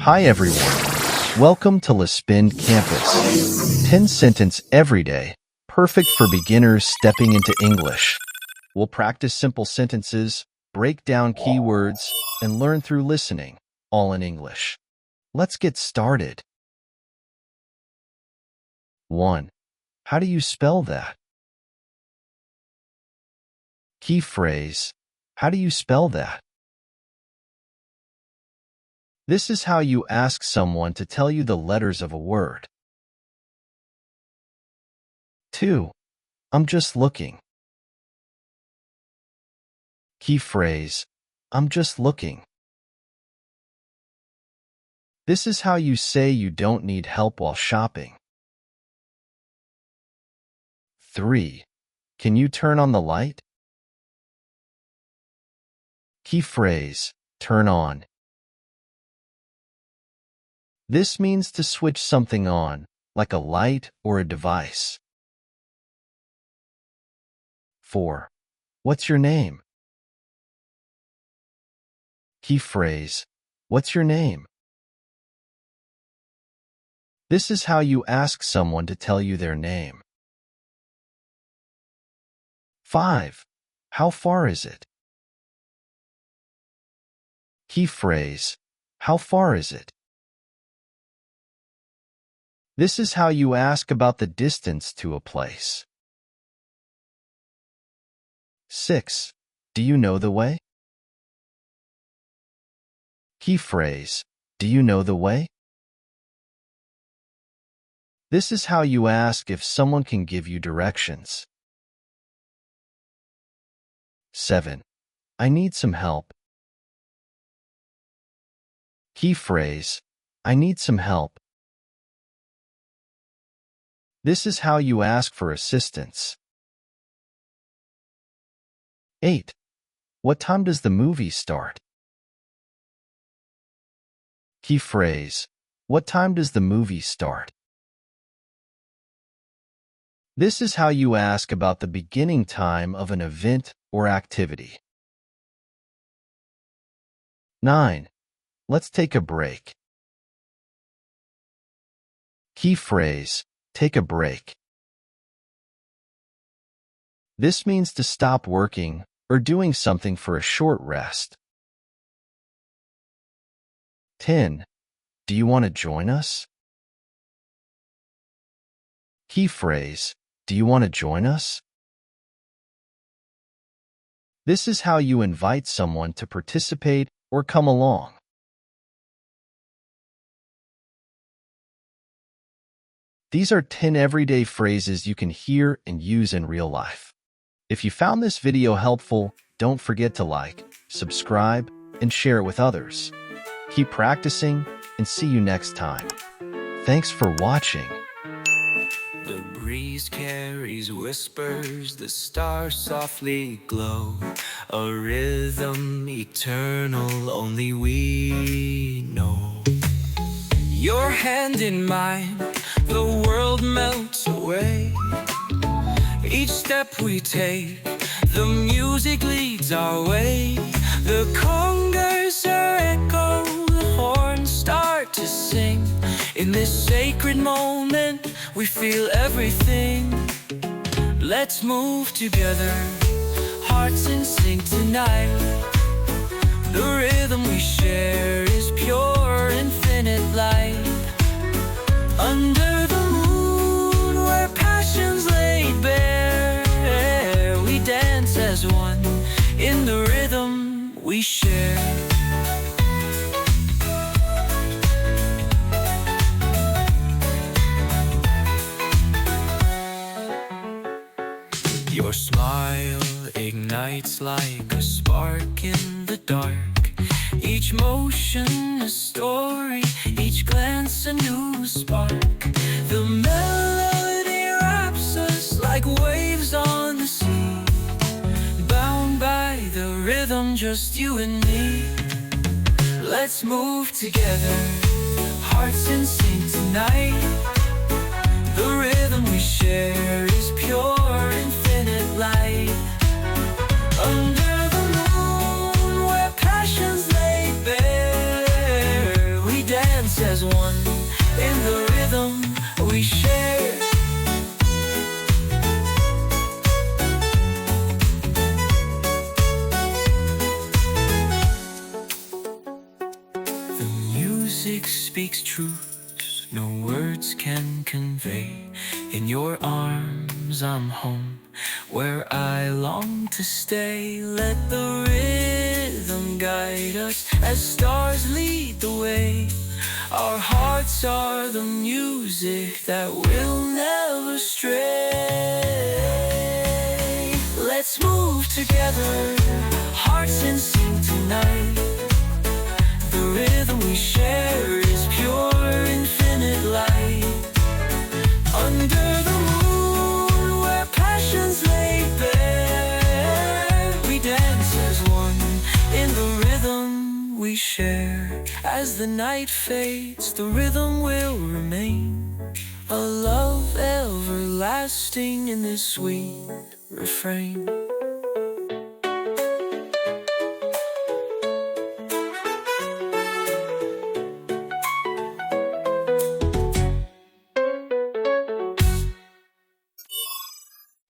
Hi everyone. Welcome to Lispend Campus. 10 sentence every day, perfect for beginners stepping into English. We'll practice simple sentences, break down keywords, and learn through listening, all in English. Let's get started. 1. How do you spell that? Key phrase. How do you spell that? This is how you ask someone to tell you the letters of a word. 2. I'm just looking. Key phrase. I'm just looking. This is how you say you don't need help while shopping. 3. Can you turn on the light? Key phrase. Turn on. This means to switch something on, like a light or a device. 4. What's your name? Key phrase. What's your name? This is how you ask someone to tell you their name. 5. How far is it? Key phrase. How far is it? This is how you ask about the distance to a place. 6. Do you know the way? Key phrase. Do you know the way? This is how you ask if someone can give you directions. 7. I need some help. Key phrase. I need some help. This is how you ask for assistance. 8. What time does the movie start? Key phrase. What time does the movie start? This is how you ask about the beginning time of an event or activity. 9. Let's take a break. Key phrase. Take a break. This means to stop working or doing something for a short rest. 10. Do you want to join us? Key phrase. Do you want to join us? This is how you invite someone to participate or come along. These are 10 everyday phrases you can hear and use in real life. If you found this video helpful, don't forget to like, subscribe, and share it with others. Keep practicing, and see you next time. Thanks for watching. The breeze carries whispers, the stars softly glow. A rhythm eternal, only we know. Your hand in mine, the world melts away. Each step we take, the music leads our way. The congas echo, the horns start to sing. In this sacred moment, we feel everything. Let's move together, hearts in sync tonight. The rhythm we share is pure, infinite light. Under the moon, where passions laid bare, we dance as one in the rhythm we share. Your smile ignites like a spark in the dark. Each motion a story, each glance a new spark. The melody wraps us like waves on the sea, bound by the rhythm, just you and me. Let's move together, hearts in sync tonight. The rhythm we share is pure, infinite light. Under the moon, where passions laid bare, we dance dance as one in the rhythm we share. The music speaks truths no words can convey. In your arms I'm home, where I long to stay. Let the rhythm guide us as stars lead the way. Our hearts are the music that will never stray. Let's move together, hearts in sync tonight. The rhythm we share is pure, infinite light. Under the moon, where passions lay bare, we dance as one in the rhythm we share. As the night fades, the rhythm will remain, a love everlasting in this sweet refrain.